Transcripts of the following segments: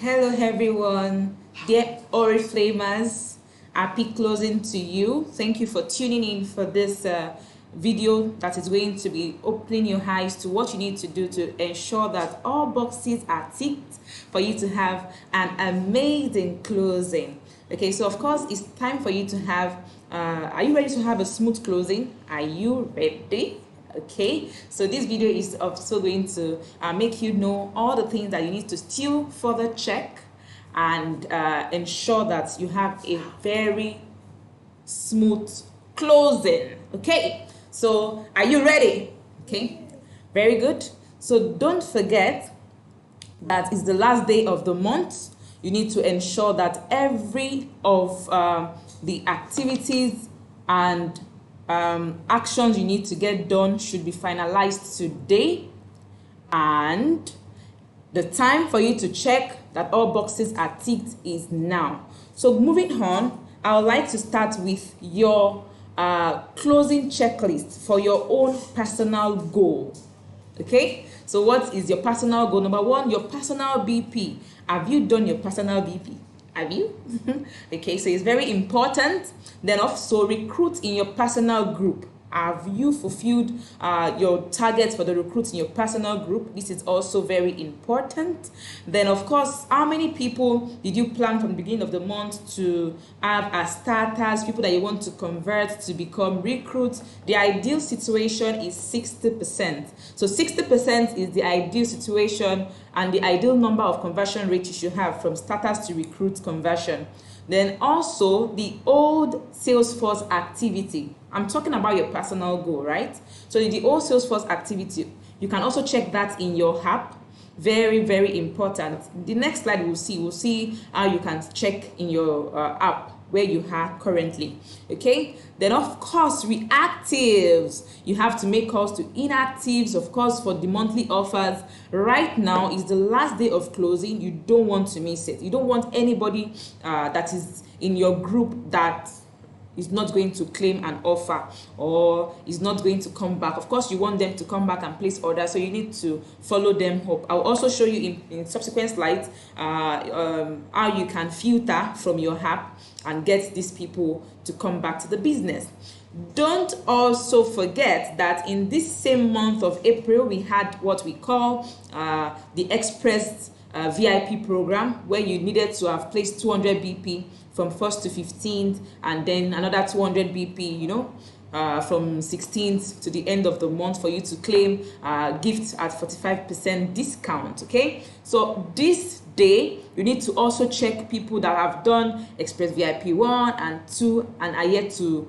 Hello everyone, dear Oriflamers, happy closing to you. Thank you for tuning in for this video that is going to be opening your eyes to what you need to do to ensure that all boxes are ticked for you to have an amazing closing. Okay, so of course it's time for you to have, are you ready to have a smooth closing? Are you ready? Okay, so this video is also going to make you know all the things that you need to still further check and ensure that you have a very smooth closing. Okay, so are you ready? Okay, very good. So don't forget that it's the last day of the month. You need to ensure that every of the activities and actions you need to get done should be finalized today, and the time for you to check that all boxes are ticked is now. So moving on, I would like to start with your closing checklist for your own personal goal. Okay, so what is your personal goal? Number one, your personal BP. Have you done your personal BP? Have you? Okay, so it's very important. Then also recruit in your personal group. Have you fulfilled your targets for the recruits in your personal group? This is also very important. Then of course, how many people did you plan from the beginning of the month to have as starters, people that you want to convert to become recruits? The ideal situation is 60%. So 60% is the ideal situation and the ideal number of conversion rate you should have from starters to recruit conversion. Then also the old Salesforce activity. I'm talking about your personal goal, right? So the old Salesforce activity, you can also check that in your app. Very, very important. The next slide we'll see how you can check in your app where you are currently. Okay, then of course reactives, you have to make calls to inactives, of course, for the monthly offers. Right now is the last day of closing. You don't want to miss it. You don't want anybody that is in your group that is not going to claim an offer or is not going to come back. Of course, you want them to come back and place orders, so you need to follow them up. I'll also show you in subsequent slides how you can filter from your app and get these people to come back to the business. Don't also forget that in this same month of April, we had what we call the Express VIP program, where you needed to have placed 200 BP from 1st to 15th, and then another 200 BP, from 16th to the end of the month for you to claim gifts at 45% discount. Okay, so this day you need to also check people that have done Express VIP 1 and 2 and are yet to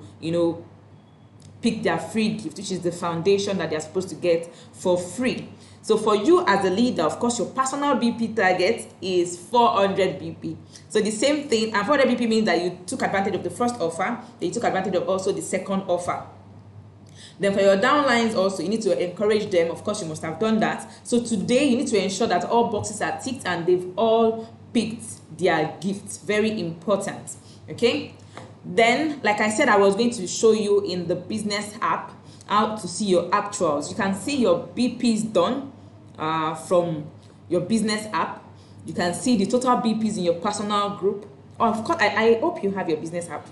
pick their free gift, which is the foundation that they're supposed to get for free. So for you as a leader, of course, your personal BP target is 400 BP. So the same thing, and 400 BP means that you took advantage of the first offer, then you took advantage of also the second offer. Then for your downlines also, you need to encourage them. Of course, you must have done that. So today, you need to ensure that all boxes are ticked and they've all picked their gifts. Very important. Okay? Then, like I said, I was going to show you in the business app how to see your actuals. You can see your BPs done from your business app. You can see the total BPs in your personal group. Of course, I hope you have your business app.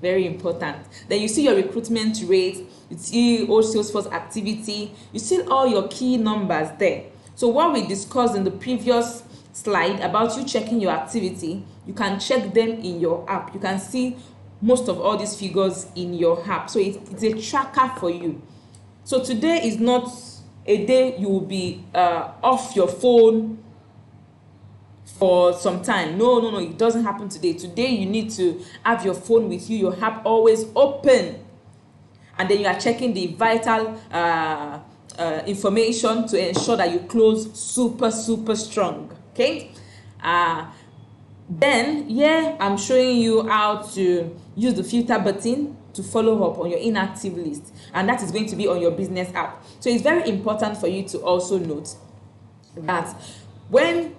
Very important. Then you see your recruitment rate, you see all Salesforce activity, you see all your key numbers there. So what we discussed in the previous slide about you checking your activity, you can check them in your app. You can see most of all these figures in your app. So it's a tracker for you. So today is not a day you will be off your phone for some time. No, it doesn't happen today. Today you need to have your phone with you, your app always open, and then you are checking the vital information to ensure that you close super strong. Okay, then I'm showing you how to use the filter button to follow up on your inactive list, and that is going to be on your business app. So it's very important for you to also note that when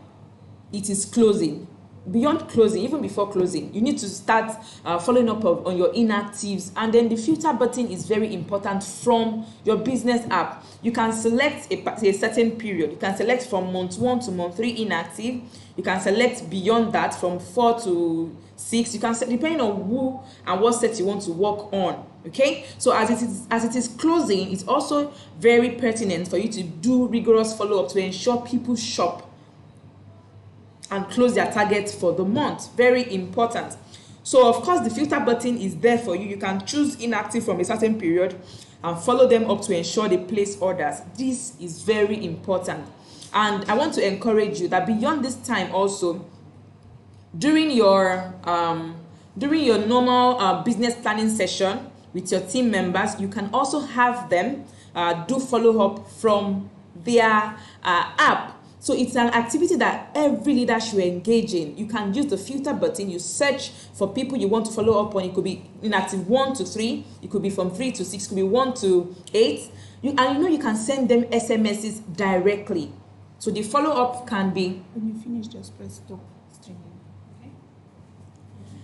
it is closing, beyond closing, even before closing, you need to start following up on your inactives. And then the filter button is very important from your business app. You can select a certain period. You can select from month 1 to month 3 inactive. You can select beyond that from 4 to 6. You can set, depending on who and what set you want to work on. Okay, so as it is closing, it's also very pertinent for you to do rigorous follow-up to ensure people shop and close their target for the month. Very important. So of course the filter button is there for you. You can choose inactive from a certain period and follow them up to ensure they place orders. This is very important. And I want to encourage you that beyond this time also, during your normal business planning session with your team members, you can also have them do follow-up from their app. So it's an activity that every leader should engage in. You can use the filter button. You search for people you want to follow up on. It could be inactive 1 to 3. It could be from 3 to 6. It could be 1 to 8. You can send them SMSs directly. So the follow-up can be, when you finish, just press stop streaming. Okay.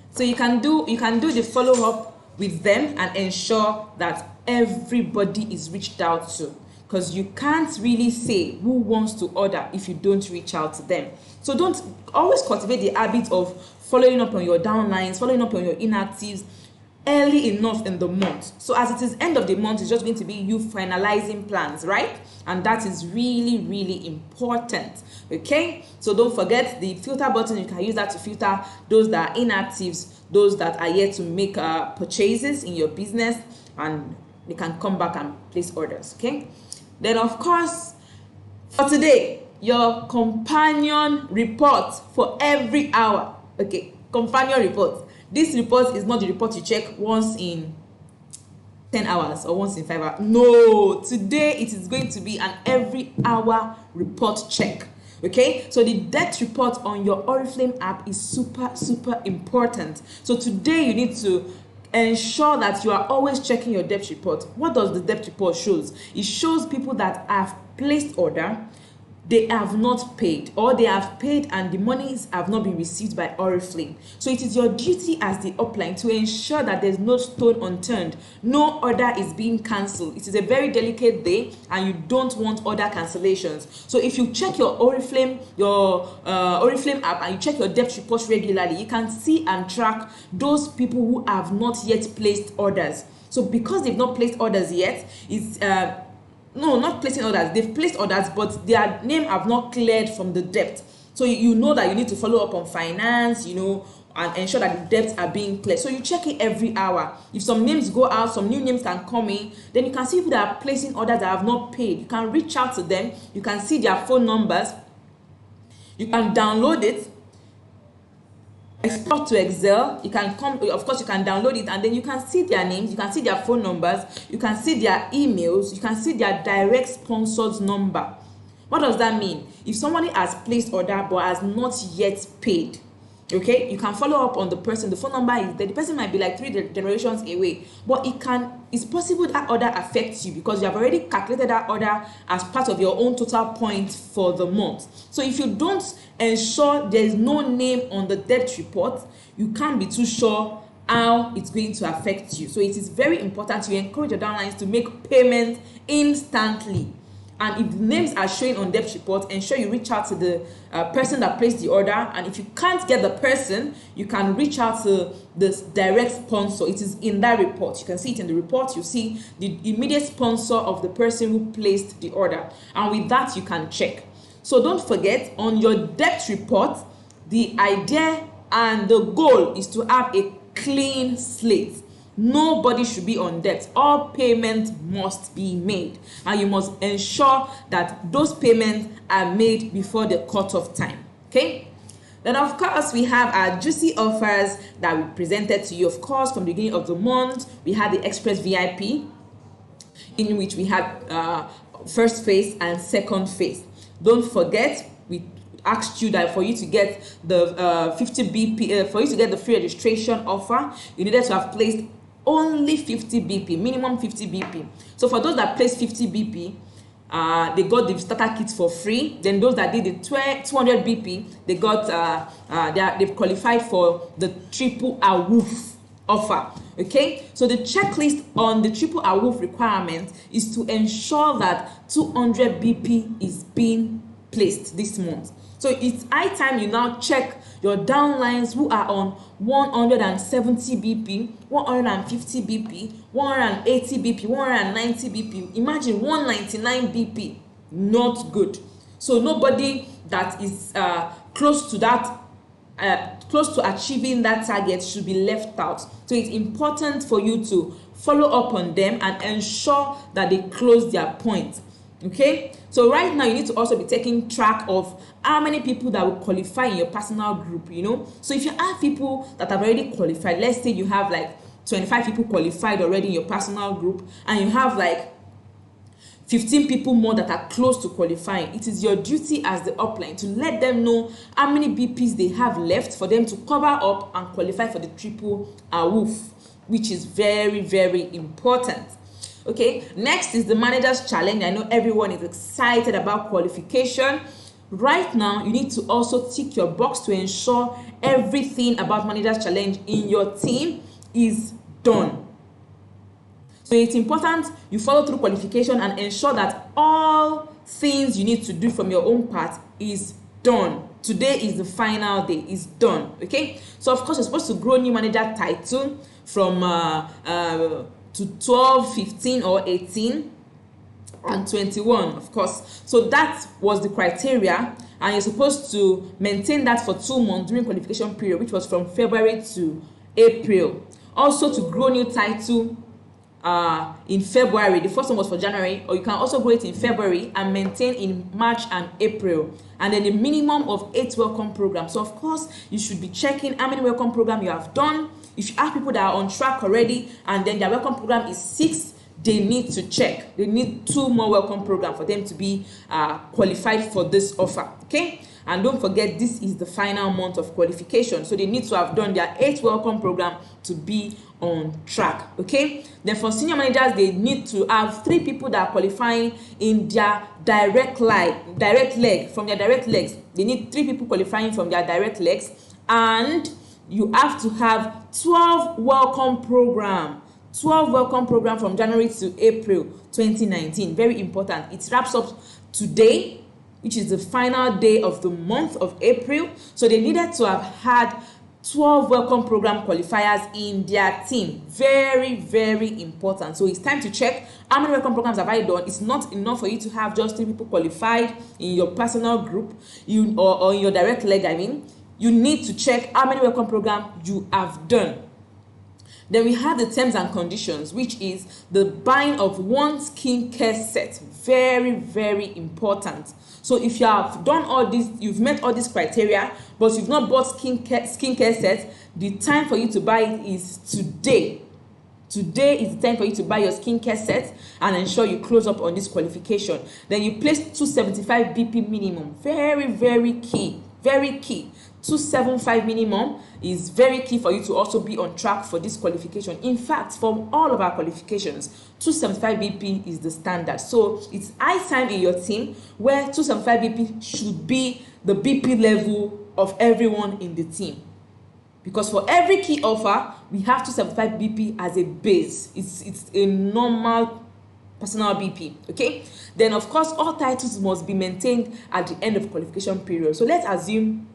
So you can do the follow-up with them and ensure that everybody is reached out to. Because you can't really say who wants to order if you don't reach out to them. So don't always cultivate the habit of following up on your downlines, following up on your inactives early enough in the month. So as it is end of the month, it's just going to be you finalizing plans, right? And that is really, really important. Okay, so don't forget the filter button. You can use that to filter those that are inactives, those that are yet to make purchases in your business, and they can come back and place orders. Okay. Then, of course, for today, your companion report for every hour. Okay, companion report. This report is not the report you check once in 10 hours or once in 5 hours. No, today it is going to be an every hour report check. Okay, so the debt report on your Oriflame app is super, super important. So today you need to ensure that you are always checking your debt report. What does the debt report shows? It shows people that have placed order, they have not paid, or they have paid and the monies have not been received by Oriflame. So it is your duty as the upline to ensure that there's no stone unturned, no order is being cancelled. It is a very delicate day and you don't want order cancellations. So if you check your Oriflame app and you check your debt report regularly, you can see and track those people who have not yet placed orders. So because they've not placed orders yet, it's no, not placing orders. They've placed orders, but their name have not cleared from the debt. So you know that you need to follow up on finance, and ensure that the debts are being cleared. So you check it every hour. If some names go out, some new names can come in, then you can see people that are placing orders that have not paid. You can reach out to them. You can see their phone numbers. You can download it, export to Excel. You can of course you can download it, and then you can see their names, you can see their phone numbers, you can see their emails, you can see their direct sponsored number. What does that mean? If somebody has placed order but has not yet paid, okay, you can follow up on the person. The phone number is there. The person might be like 3 generations away, but it's possible that order affects you because you have already calculated that order as part of your own total points for the month. So if you don't ensure there is no name on the debt report, you can't be too sure how it's going to affect you. So it is very important to encourage your downlines to make payments instantly. And if names are showing on debt report, ensure you reach out to the person that placed the order. And if you can't get the person, you can reach out to the direct sponsor. It is in that report. You can see it in the report. You see the immediate sponsor of the person who placed the order. And with that, you can check. So don't forget, on your debt report, the idea and the goal is to have a clean slate. Nobody should be on debt. All payments must be made, and you must ensure that those payments are made before the cutoff time. Okay, then of course we have our juicy offers that we presented to you. Of course, from the beginning of the month we had the Express VIP, in which we had first phase and second phase. Don't forget, we asked you that for you to get the 50 BP, for you to get the free registration offer, you needed to have placed only 50 BP, minimum 50 BP. So for those that place 50 BP, they got the starter kit for free. Then those that did the 200 BP, they got they've qualified for the triple awoof offer. Okay, so the checklist on the triple awoof requirement is to ensure that 200 BP is being placed this month. So it's high time you now check your downlines who are on 170 BP, 150 BP, 180 BP, 190 BP. Imagine 199 BP. Not good. So nobody that is close to that, close to achieving that target should be left out. So it's important for you to follow up on them and ensure that they close their point. Okay, so right now you need to also be taking track of how many people that will qualify in your personal group, you know. So if you have people that have already qualified, let's say you have like 25 people qualified already in your personal group, and you have like 15 people more that are close to qualifying, it is your duty as the upline to let them know how many BPs they have left for them to cover up and qualify for the triple awoof, which is very, very important. Okay, next is the manager's challenge. I know everyone is excited about qualification. Right now, you need to also tick your box to ensure everything about manager's challenge in your team is done. So it's important you follow through qualification and ensure that all things you need to do from your own part is done. Today is the final day, it's done. Okay, so of course you're supposed to grow new manager title from to 12, 15 or 18 and 21, of course. So that was the criteria, and you're supposed to maintain that for 2 months during qualification period, which was from February to April. Also, to grow new title in February. The first one was for January, or you can also grow it in February and maintain in March and April. And then a minimum of 8 welcome programs. So of course you should be checking how many welcome programs you have done. If you have people that are on track already and then their welcome program is 6, they need to check. They need 2 more welcome programs for them to be qualified for this offer. Okay, and don't forget, this is the final month of qualification, so they need to have done their 8 welcome program to be on track. Okay, then for senior managers, they need to have 3 people that are qualifying in their direct leg. From their direct legs, they need 3 people qualifying from their direct legs, and you have to have 12 welcome program. 12 welcome program from January to April 2019. Very important. It wraps up today, which is the final day of the month of April. So they needed to have had 12 welcome program qualifiers in their team. Very, very important. So it's time to check how many welcome programs have I done. It's not enough for you to have just 3 people qualified in your personal group, or in your direct leg, I mean. You need to check how many welcome programs you have done. Then we have the terms and conditions, which is the buying of 1 skincare set. Very, very important. So if you have done all this, you've met all these criteria, but you've not bought skincare sets, the time for you to buy it is today. Today is the time for you to buy your skincare set and ensure you close up on this qualification. Then you place 275 BP minimum. Very, very key. Very key. 275 minimum is very key for you to also be on track for this qualification. In fact, from all of our qualifications, 275 BP is the standard. So it's high time in your team where 275 BP should be the BP level of everyone in the team. Because for every key offer, we have 275 BP as a base. It's a normal personal BP. Okay, then of course all titles must be maintained at the end of qualification period. So let's assume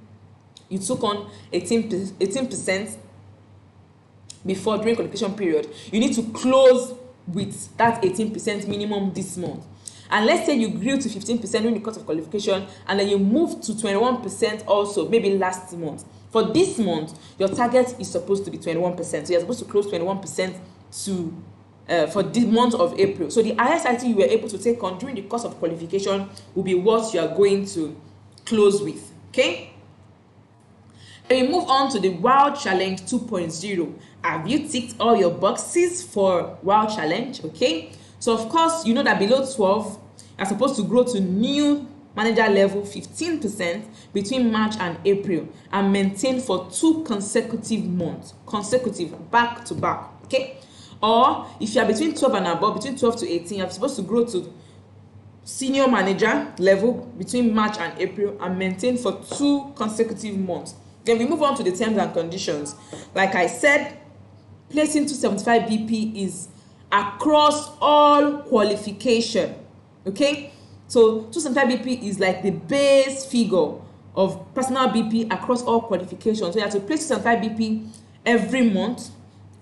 you took on 18% before during qualification period. You need to close with that 18% minimum this month. And let's say you grew to 15% during the course of qualification, and then you moved to 21% also maybe last month. For this month, your target is supposed to be 21%. So you're supposed to close 21% for the month of April. So the highest item you were able to take on during the course of qualification will be what you are going to close with. Okay? Then we move on to the WOW Challenge 2.0. Have you ticked all your boxes for WOW Challenge? Okay. So of course, you know that below 12, you're supposed to grow to new manager level 15% between March and April and maintain for 2 consecutive months, back to back. Okay. Or if you are between 12 and above, between 12 to 18, you're supposed to grow to senior manager level between March and April and maintain for 2 consecutive months. Then we move on to the terms and conditions. Like I said, placing 275 BP is across all qualification. Okay, so 275 BP is like the base figure of personal BP across all qualifications. So you have to place 275 BP every month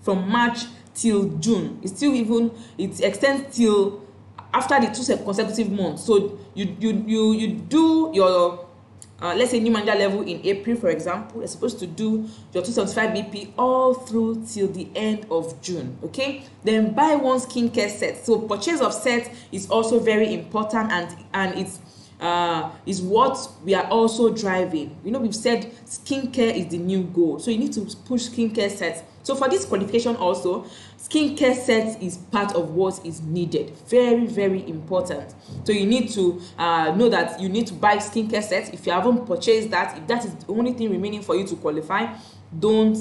from March till June. It extends till after the 2 consecutive months. So you do your let's say new manager level in April, for example. You're supposed to do your 275 BP all through till the end of June. Okay, then buy one skincare set. So purchase of set is also very important, and it's is what we are also driving. You know, we've said skincare is the new goal, so you need to push skincare sets. So for this qualification also, skincare sets is part of what is needed. Very, very important. So you need to know that you need to buy skincare sets. If you haven't purchased that, if that is the only thing remaining for you to qualify, don't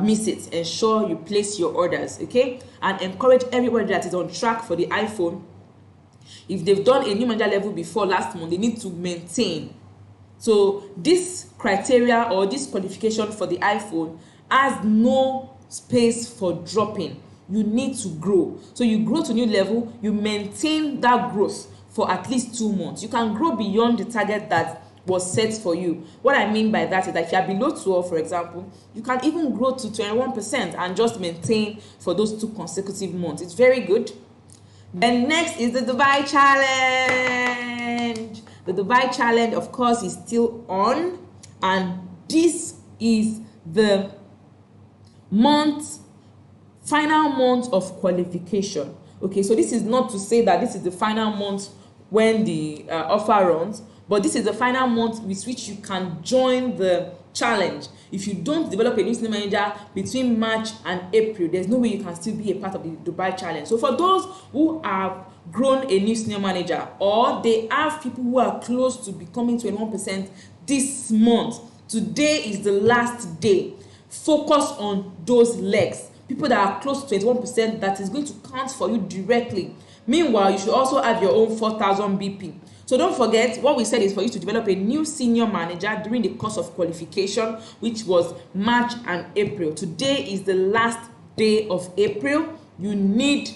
miss it. Ensure you place your orders, okay? And encourage everybody that is on track for the iPhone. If they've done a new manager level before last month, they need to maintain. So this criteria or this qualification for the iPhone has no space for dropping. You need to grow. So you grow to new level, you maintain that growth for at least 2 months. You can grow beyond the target that was set for you. What I mean by that is that if you are below 12, for example, you can even grow to 21% and just maintain for those 2 consecutive months. It's very good. Then next is the Dubai Challenge. The Dubai Challenge, of course, is still on, and this is the final month of qualification. Okay, so this is not to say that this is the final month when the offer runs, but this is the final month with which you can join the challenge. If you don't develop a new senior manager between March and April, there's no way you can still be a part of the Dubai Challenge. So for those who have grown a new senior manager, or they have people who are close to becoming 21% this month, today is the last day. Focus on those legs, people that are close to 21%, that is going to count for you directly. Meanwhile, you should also have your own 4,000 BP. So don't forget, what we said is for you to develop a new senior manager during the course of qualification, which was March and April. Today is the last day of April. You need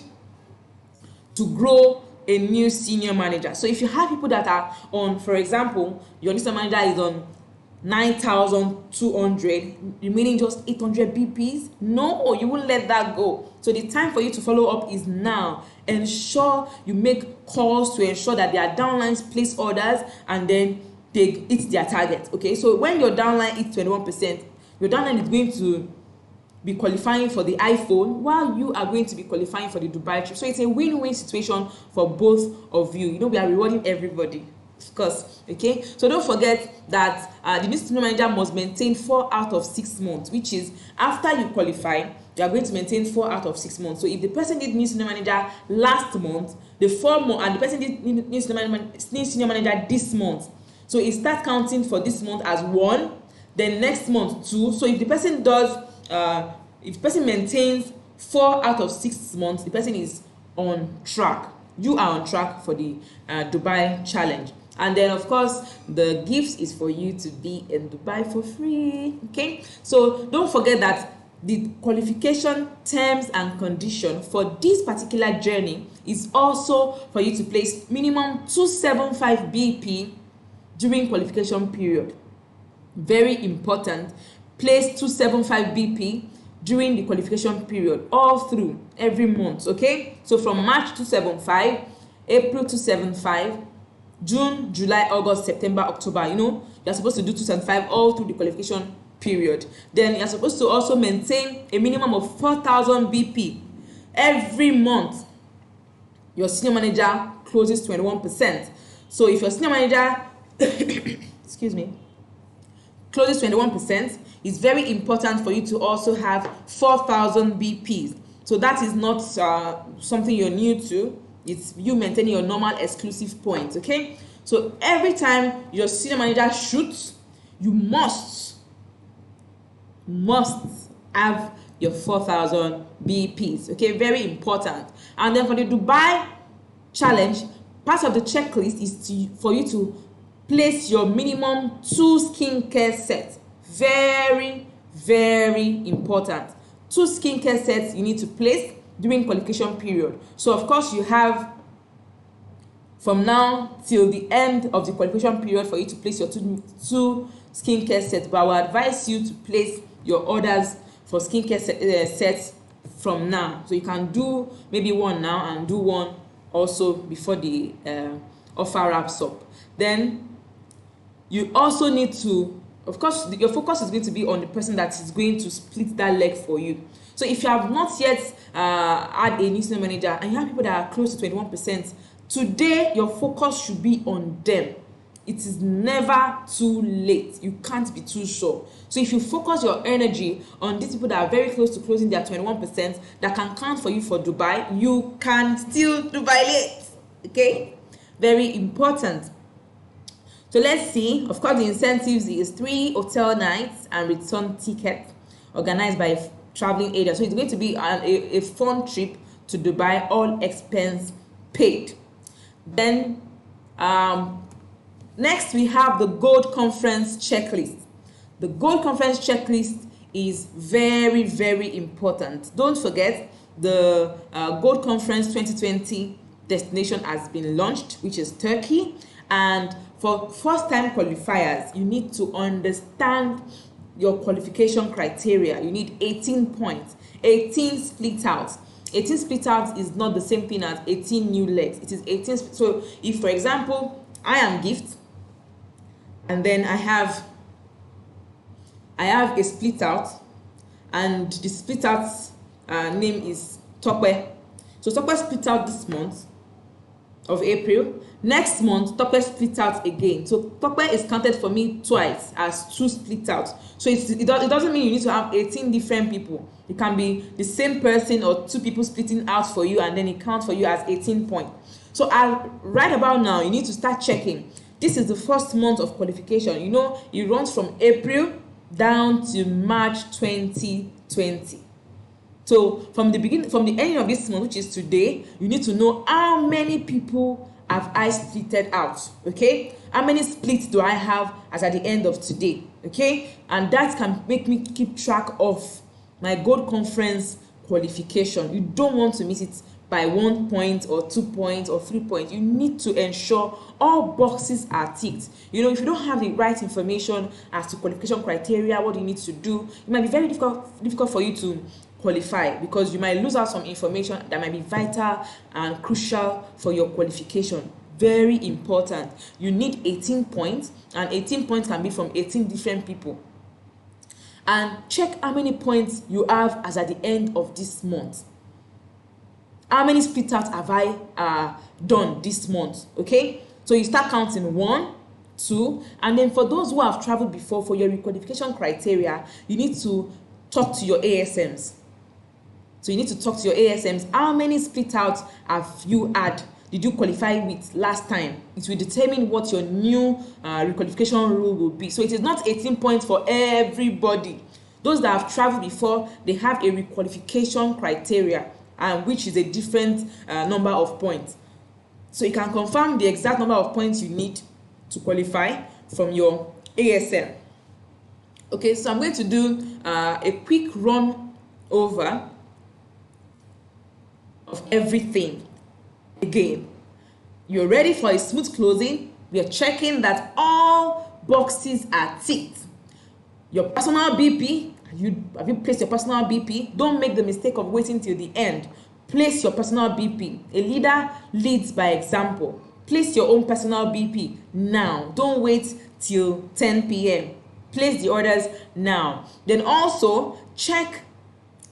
to grow a new senior manager. So if you have people that are on, for example, your new senior manager is on 9,200, remaining just 800 BPs, no, you won't let that go. So the time for you to follow up is now. Ensure you make calls to ensure that their downlines place orders and then they hit their target. Okay, so when your downline hits 21%, your downline is going to be qualifying for the iPhone while you are going to be qualifying for the Dubai trip. So it's a win-win situation for both of you. You know, we are rewarding everybody, of course. Okay, so don't forget that the new senior manager must maintain 4 out of 6 months, which is after you qualify, you are going to maintain 4 out of 6 months. So if the person did new senior manager last month, the 4 months, and the person did new senior manager this month, so it starts counting for this month as 1, then next month 2. So if the person does if the person maintains 4 out of 6 months, the person is on track. You are on track for the Dubai Challenge. And then, of course, the gifts is for you to be in Dubai for free. Okay, so don't forget that the qualification terms and condition for this particular journey is also for you to place minimum 275 BP during qualification period. Very important. Place 275 BP during the qualification period, all through every month. Okay, so from March 275, April 275, June, July, August, September, October. You know, you're supposed to do 275 all through the qualification period. Then you're supposed to also maintain a minimum of 4,000 BP every month. Your senior manager closes 21%. So if your senior manager excuse me, closes 21%, it's very important for you to also have 4,000 BPs. So that is not something you're new to. It's you maintaining your normal exclusive points. Okay, so every time your senior manager shoots, you must have your 4,000 BPs. Okay, very important. And then for the Dubai Challenge, part of the checklist is for you to place your minimum 2 skincare sets. Very, very important. 2 skincare sets you need to place during qualification period. So of course you have from now till the end of the qualification period for you to place your two skincare sets, but I will advise you to place your orders for skincare sets from now. So you can do maybe one now and do one also before the offer wraps up. Then you also need to, of course, your focus is going to be on the person that is going to split that leg for you. So if you have not yet had a new senior manager and you have people that are close to 21%, today your focus should be on them. It is never too late. You can't be too sure. So if you focus your energy on these people that are very close to closing their 21% that can count for you for Dubai, you can still Dubai late. Okay? Very important. So let's see. Of course, the incentives is 3 hotel nights and return tickets organized by a traveling agent. So it's going to be a fun trip to Dubai, all expense paid. Then next we have the Gold Conference checklist. The Gold Conference checklist is very, very important. Don't forget the Gold Conference 2020 destination has been launched, which is Turkey. And for first-time qualifiers, you need to understand your qualification criteria. You need 18 points, 18 split out. 18 split out is not the same thing as 18 new legs. It is 18. So if, for example, I am Gift, and then I have a split out, and the split out name is Tope. So Tope split out this month of April. Next month, Tope split out again. So Tope is counted for me twice as 2 split out. So it doesn't mean you need to have 18 different people. It can be the same person or 2 people splitting out for you, and then it counts for you as 18 points. So right about now, you need to start checking. This is the first month of qualification. You know, it runs from April down to March 2020. So from the ending of this month, which is today, you need to know how many people have I splitted out. Okay, how many splits do I have as at the end of today? Okay, and that can make me keep track of my Gold Conference qualification. You don't want to miss it by 1 point or 2 points or 3 points. You need to ensure all boxes are ticked. You know, if you don't have the right information as to qualification criteria, what you need to do, it might be very difficult for you to qualify, because you might lose out some information that might be vital and crucial for your qualification. Very important. You need 18 points, and 18 points can be from 18 different people. And check how many points you have as at the end of this month. How many split outs have I done this month? Okay, so you start counting 1, 2, and then for those who have traveled before, for your requalification criteria, you need to talk to your ASMs. So you need to talk to your ASMs. How many split outs have you had? Did you qualify with last time? It will determine what your new requalification rule will be. So it is not 18 points for everybody. Those that have traveled before, they have a requalification criteria, which is a different number of points. So you can confirm the exact number of points you need to qualify from your ASM. Okay, so I'm going to do a quick run over of everything. Again, you're ready for a smooth closing. We are checking that all boxes are ticked. Your personal BP, have you placed your personal BP? Don't make the mistake of waiting till the end. Place your personal BP. A leader leads by example. Place your own personal BP now. Don't wait till 10 p.m. Place the orders now. Then also check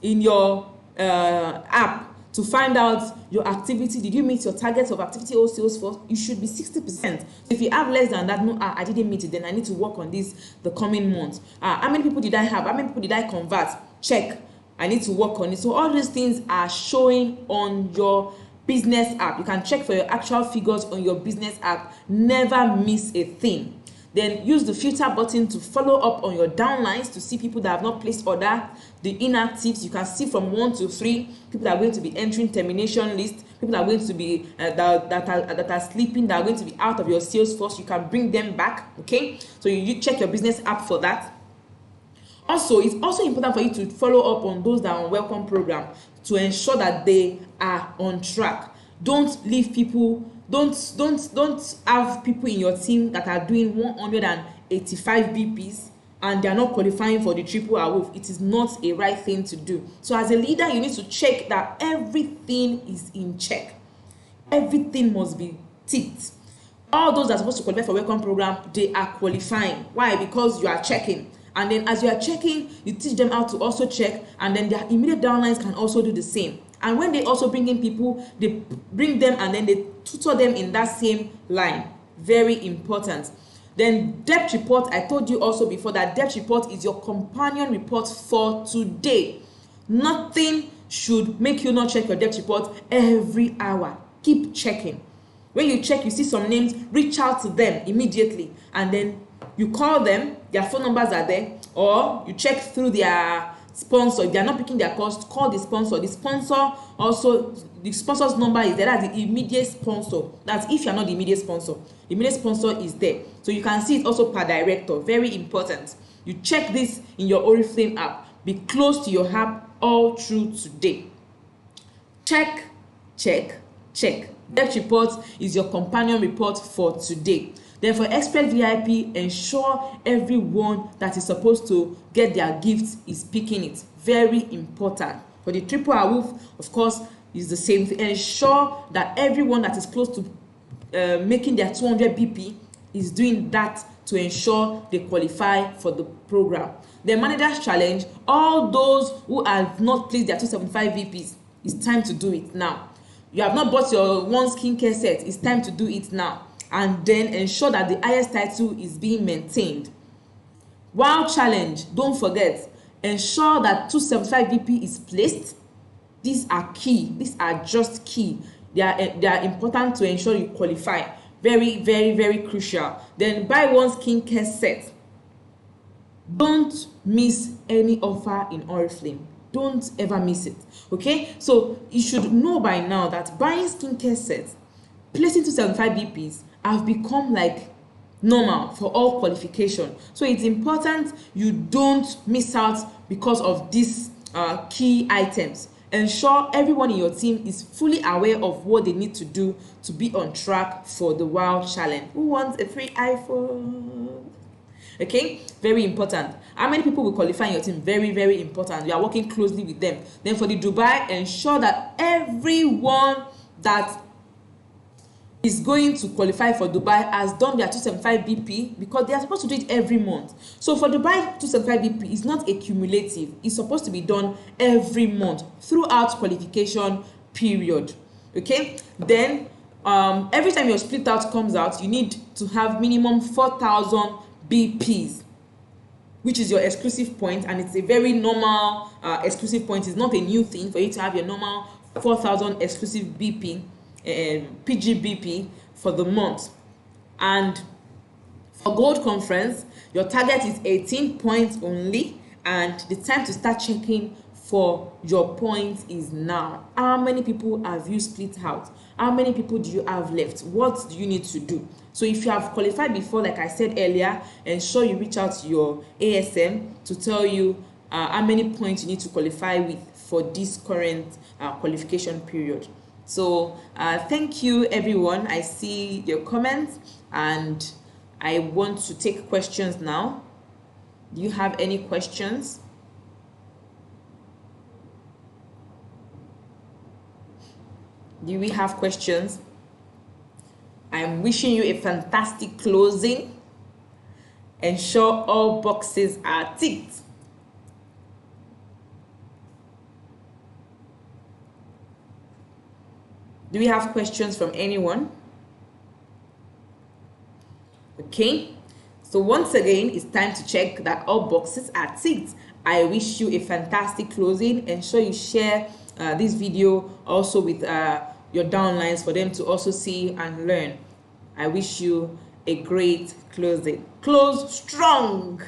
in your app to find out your activity. Did you meet your targets of activity or sales force? You should be 60%. So if you have less than that, no, I didn't meet it, then I need to work on this the coming month. How many people did I have? How many people did I convert? Check. I need to work on it. So all these things are showing on your business app. You can check for your actual figures on your business app. Never miss a thing. Then use the filter button to follow up on your downlines to see people that have not placed order. The inactives, you can see from 1 to 3 people that are going to be entering termination list, people that are going to be that are sleeping, that are going to be out of your sales force. You can bring them back. Okay, so you check your business app for that. Also, it's also important for you to follow up on those that are on welcome program to ensure that they are on track. Don't leave people, don't have people in your team that are doing 185 BPs and they are not qualifying for the triple awoof. It is not a right thing to do. So as a leader, you need to check that everything is in check. Everything must be ticked. All those that are supposed to qualify for welcome program, they are qualifying. Why? Because you are checking. And then as you are checking, you teach them how to also check, and then their immediate downlines can also do the same. And when they also bring in people, they bring them and then they tutor them in that same line. Very important. Then debt report, I told you also before that debt report is your companion report for today. Nothing should make you not check your debt report every hour. Keep checking. When you check, you see some names, reach out to them immediately, and then you call them, their phone numbers are there, or you check through their sponsor. If they are not picking their calls, call the sponsor. The sponsor also, the sponsor's number is there. That's the immediate sponsor. That's if you are not the immediate sponsor. The immediate sponsor is there. So you can see it also per director. Very important. You check this in your Oriflame app. Be close to your app all through today. Check, check, check. Debt report is your companion report for today. Then for Expert VIP, ensure everyone that is supposed to get their gifts is picking it. Very important. For the triple awoof, of course, is the same thing. Ensure that everyone that is close to making their 200 BP is doing that to ensure they qualify for the program. The manager's challenge, all those who have not placed their 275 VPs, it's time to do it now. You have not bought your one skincare set, it's time to do it now. And then ensure that the highest title is being maintained. Wow challenge, don't forget, ensure that 275 BP is placed. These are key. These are just key. They are important to ensure you qualify. Very, very, very crucial. Then buy one skincare set. Don't miss any offer in Oriflame. Don't ever miss it. Okay, so you should know by now that buying skincare sets, placing 275 BPs have become like normal for all qualification. So it's important you don't miss out because of these key items. Ensure everyone in your team is fully aware of what they need to do to be on track for the WOW challenge. Who wants a free iPhone? Okay, very important. How many people will qualify in your team? Very, very important. You are working closely with them. Then for the Dubai, ensure that everyone that is going to qualify for Dubai has done their 275 BP because they are supposed to do it every month. So for Dubai 275 BP, it's not a cumulative. It's supposed to be done every month throughout qualification period. Okay, then every time your split out comes out, you need to have minimum 4,000 BPs, which is your exclusive point, and it's a very normal exclusive point. It's not a new thing for you to have your normal 4,000 exclusive BP PGBP for the month. And for gold conference, your target is 18 points only, and the time to start checking for your points is now. How many people have you split out? How many people do you have left? What do you need to do? So if you have qualified before, like I said earlier, ensure you reach out to your ASM to tell you how many points you need to qualify with for this current qualification period. So thank you everyone. I see your comments and I want to take questions now. Do you have any questions? Do we have questions? I'm wishing you a fantastic closing. Ensure all boxes are ticked. Do we have questions from anyone? Okay, so once again, it's time to check that all boxes are ticked. I wish you a fantastic closing. Ensure you share this video also with your downlines for them to also see and learn. I wish you a great closing. Close strong.